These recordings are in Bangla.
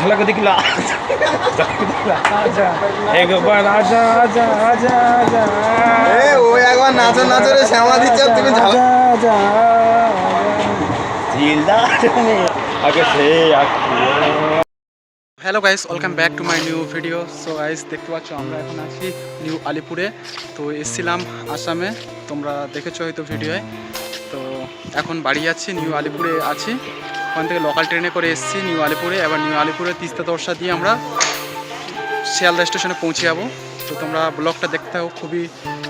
झलक दिखला आजा एक बार आजा आजा आजा आजा ए ও একবার নাচো নাচো রে শ্যামা দিচ্ছ তুমি ঝালা आजा दिलदार में आगे से hello guys, welcome back to my new video. So guys, দেখতে পাচ্ছ আমরা এখন আছি নিউ আলিপুরে। তো এসেছিলাম আসামে, তোমরা দেখেছো হয়তো ভিডিওয়ে। তো এখন বাড়ি যাচ্ছি, নিউ আলিপুরে আছি। ওখান থেকে লোকাল ট্রেনে করে এসেছি নিউ আলিপুরে। এবার নিউ আলিপুরে তিস্তা তোরসা দিয়ে আমরা শিয়ালদা স্টেশনে পৌঁছে যাবো। তো তোমরা ব্লগটা দেখতে থাকো, খুবই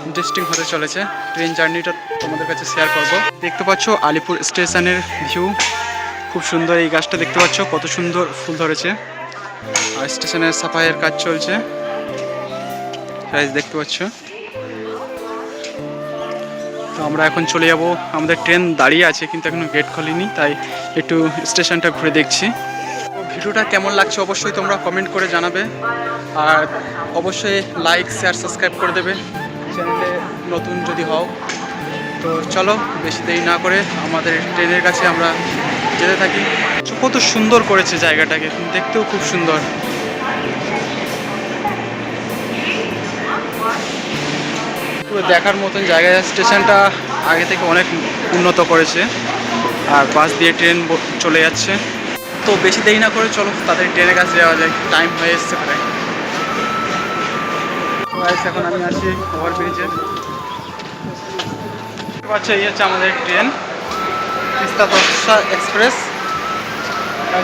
ইন্টারেস্টিং হতে চলেছে। ট্রেন জার্নিটা তোমাদের কাছে শেয়ার করব। দেখতে পাচ্ছ আলিপুর স্টেশনের ভিউ, খুব সুন্দর। এই গাছটা দেখতে পাচ্ছ কত সুন্দর ফুল ধরেছে, আর স্টেশনের সাফাইয়ের কাজ চলছে। গাইস দেখতে পাচ্ছ। তো আমরা এখন চলে যাব, আমাদের ট্রেন দাঁড়িয়ে আছে কিন্তু এখনো গেট খোলেনি, তাই একটু স্টেশনটা ঘুরে দেখছি। তো ভিডিওটা কেমন লাগছে অবশ্যই তোমরা কমেন্ট করে জানাবে, আর অবশ্যই লাইক শেয়ার সাবস্ক্রাইব করে দেবে চ্যানেলে নতুন যদি হও। তো চলো বেশি দেরি না করে আমাদের ট্রেনের কাছে আমরা যেতে থাকি। কত সুন্দর করেছে জায়গাটাকে, দেখতেও খুব সুন্দর। দেখার মতন জায়গা, স্টেশনটা আগে থেকে অনেক উন্নত করেছে, আর বাস দিয়ে ট্রেন চলে যাচ্ছে। তো বেশি দেরি না করে চলো তাদের ট্রেনের কাছে যাওয়া যায়, টাইম হয়ে এসছে প্রায়। এখন আমি আছি ওভারব্রিজে, দেখতে পাচ্ছ এই হচ্ছে আমাদের ট্রেন তিস্তা তোরসা এক্সপ্রেস,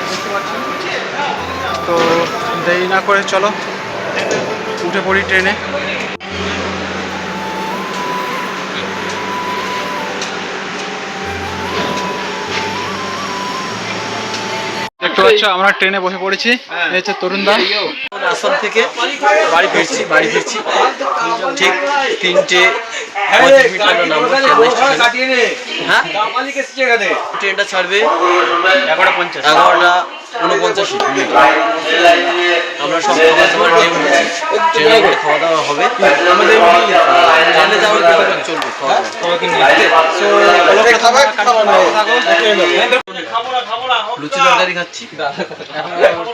দেখতে পাচ্ছ। তো দেরি না করে চলো উঠে পড়ি ট্রেনে। দেখতে পাচ্ছ আমরা ট্রেনে বসে পড়েছি। এই হচ্ছে তরুণ দা। আসাম থেকে বাড়ি ফিরছি ঠিক 3টে হ্যাঁ, ট্রেনটা ছাড়বে 11:49। আমরা সব খাবার দাবার নিয়ে উঠেছি, ট্রেনে খাওয়া দাওয়া হবে, আমাদের ট্রেনে যাওয়ার চলবে লুচি তরকারি খাচ্ছি।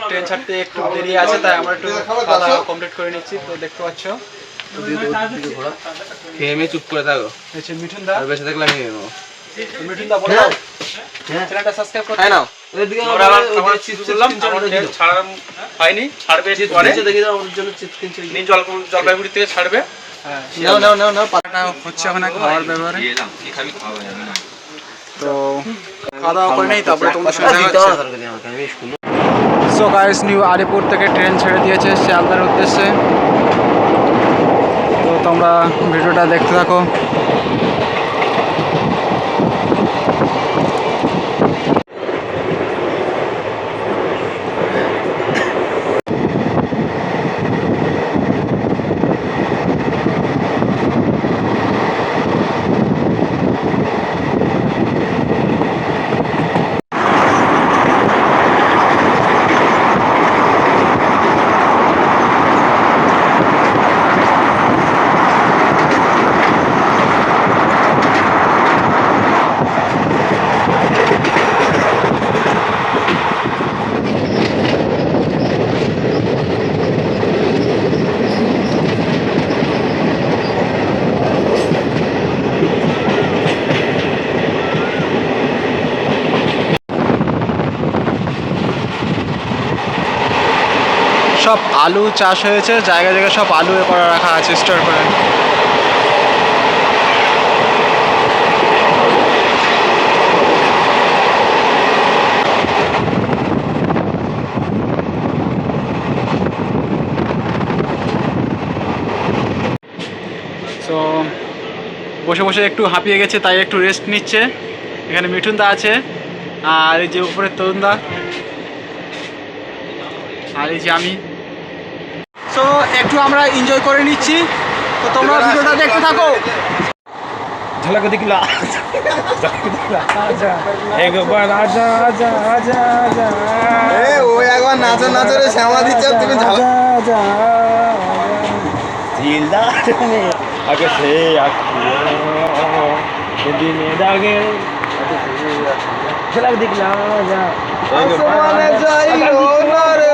ট্রেন ছাড়তে একটু দেরি আছে, তাই আমরা একটু খাওয়া দাওয়া কমপ্লিট করে নিচ্ছি। তো দেখতে পাচ্ছ খেয়ে চুপ করে থাকো, হচ্ছে মিঠুন দা। আর বেঁচে থাকলে আমি মিঠুন দা বলো চ্যানেলটা সাবস্ক্রাইব করতে। হ্যাঁ নাও, আমরা খাবার করলাম, ট্রেন ছাড়া হয়নি, ছাড়বে পরে দেখি দাও আমাদের জন্য চিপস কিনছি, নিউ জলপাইগুড়ি থেকে ছাড়বে। নাও নাও নাও নাও পাটা হচ্ছে ওখানে খাওয়ার ব্যাপারে। তো খাওয়া দাওয়া করে নেই, তারপরে তোমাদের সঙ্গে দেখা হচ্ছে। সো গাইস, নিউ আলিপুর থেকে ট্রেন ছেড়ে দিয়েছে শিয়ালদার উদ্দেশ্যে। তো তোমরা ভিডিওটা দেখতে থাকো। সব আলু চাষ হয়েছে, জায়গায় জায়গায় সব আলু করা রাখা আছে স্টোর করে। তো বসে বসে একটু হাঁপিয়ে গেছে, তাই একটু রেস্ট নিচ্ছে। এখানে মিঠুন দা আছে, আর এই যে উপরে তরুণ দা, আর এই যে আমি। তো একটু আমরা এনজয় করে নিচ্ছি, তো তোমরা ভিডিওটা দেখতে থাকো। झलक दिखला आजा एक बार आजा आजा आजा आजा ए ও একবার নাচো নাচো রে শ্যামা দিচ্ছ তুমি ঝালা आजा दिलदार में आगे से दिल में दागे झलक दिखला आजा আসমানে যাইও না রে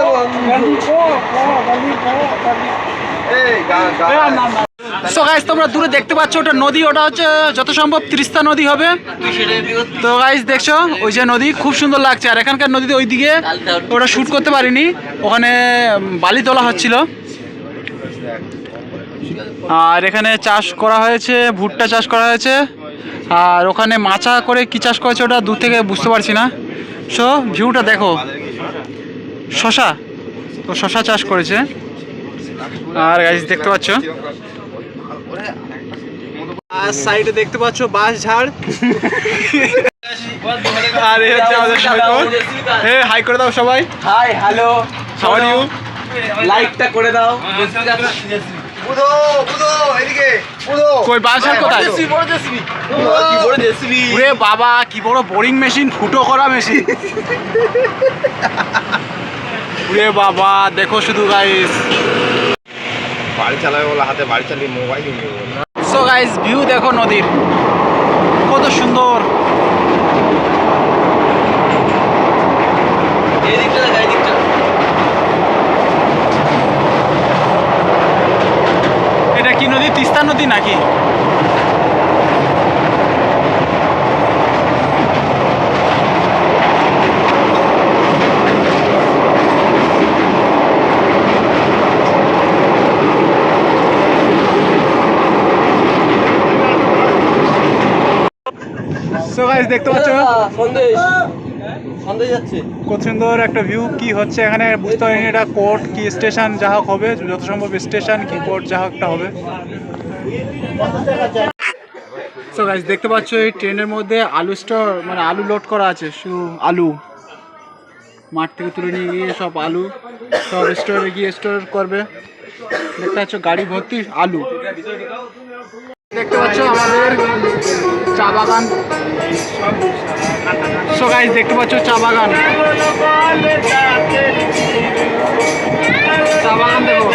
সো গাইস তোমরা দূরে দেখতে পাচ্ছ ওটা নদী, ওটা হচ্ছে যত সম্ভব তিস্তা নদী হবে। তো গাইস দেখছো ওই যে নদী খুব সুন্দর লাগছে। আর এখানকার নদীতে ওই দিকে ওটা শ্যুট করতে পারিনি, ওখানে বালি তোলা হচ্ছিল। আর এখানে চাষ করা হয়েছে, ভুট্টা চাষ করা হয়েছে। আর ওখানে মাচা করে কি চাষ করেছে ওটা দূর থেকে বুঝতে পারছি না। সো ভিউটা দেখো, শশা, তো শশা চাষ করেছে। আর গাইস দেখতে পাচ্ছ আর সাইডে দেখতে পাচ্ছ বাঁশ ঝাড়। আর এই হচ্ছে আমাদের সৈকত। হে হাই করে দাও সবাই। Hi hello, how are you? লাইকটা করে দাও। বুধো বুধো এদিকে বুধো। কই বাঁশ ঝাড় কোথায়? কি বড় জেসিবি। ওরে বাবা কি বড় বোরিং মেশিন, ফুটো করা মেশিন। ওরে বাবা দেখো শুধু গাইস। বাড়ি চালাবে বলে হাতে বাড়ি চালিয়ে মোবাইল নিয়ে বলে। সো গাইস ভিউ দেখো নদীর কত সুন্দর। এই দিকটা দেখ, এই দিকটা। এটা কি নদী? তিস্তা নদী নাকি? সো গাইস দেখতে পাচ্ছ সন্দেশ সন্দেশ যাচ্ছে। কত সুন্দর একটা ভিউ। কি হচ্ছে এখানে বুঝতে পারিনি, এটা কোর্ট কি স্টেশন যা হোক হবে, যত সম্ভব স্টেশন কি কোর্ট যা হোক একটা হবে। সো গাইস দেখতে পাচ্ছ এই ট্রেনের মধ্যে আলু স্টোর, মানে আলু লোড করা আছে, শুধু আলু মাঠ থেকে তুলে নিয়ে গিয়ে সব আলু সব স্টোরে গিয়ে স্টোর করবে। দেখতে পাচ্ছ গাড়ি ভর্তি আলু। দেখতে পাচ্ছ আমাদের চা বাগান। সো গাইস দেখতে পাচ্ছ চা বাগান, চা বাগান দেখো।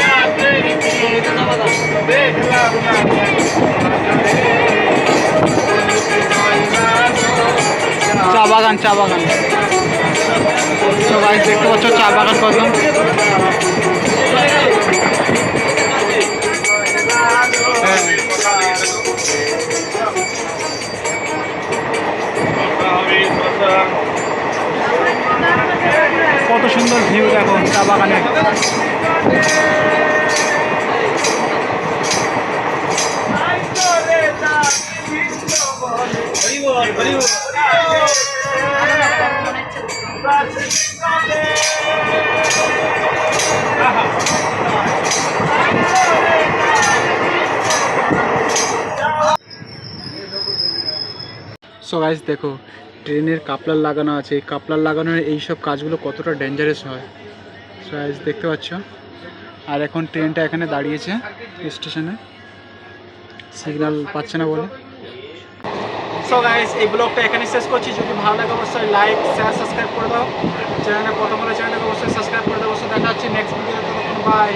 চা বাগান, চা বাগান। সো গাইস দেখতে পাচ্ছ চা বাগান কত। কত সুন্দর ভিউ দেখো চা বাগানে। সো গাইস দেখো ট্রেনের কাপলার লাগানো আছে, এই কাপলার লাগানোর এইসব কাজগুলো কতটা ডেঞ্জারাস হয়। সো গাইস দেখতে পাচ্ছ। আর এখন ট্রেনটা এখানে দাঁড়িয়েছে স্টেশনে, সিগন্যাল পাচ্ছে না বলে। সো গাইস এই ব্লগটা এখানে শেষ করছি। যদি ভালো লাগে অবশ্যই লাইক শেয়ার সাবস্ক্রাইব করে দাও। চ্যানেলে প্রথম হলে চ্যানেলটাকে অবশ্যই সাবস্ক্রাইব করে দাও। অবশ্যই দেখা হচ্ছে নেক্সট ভিডিওতে। বাই।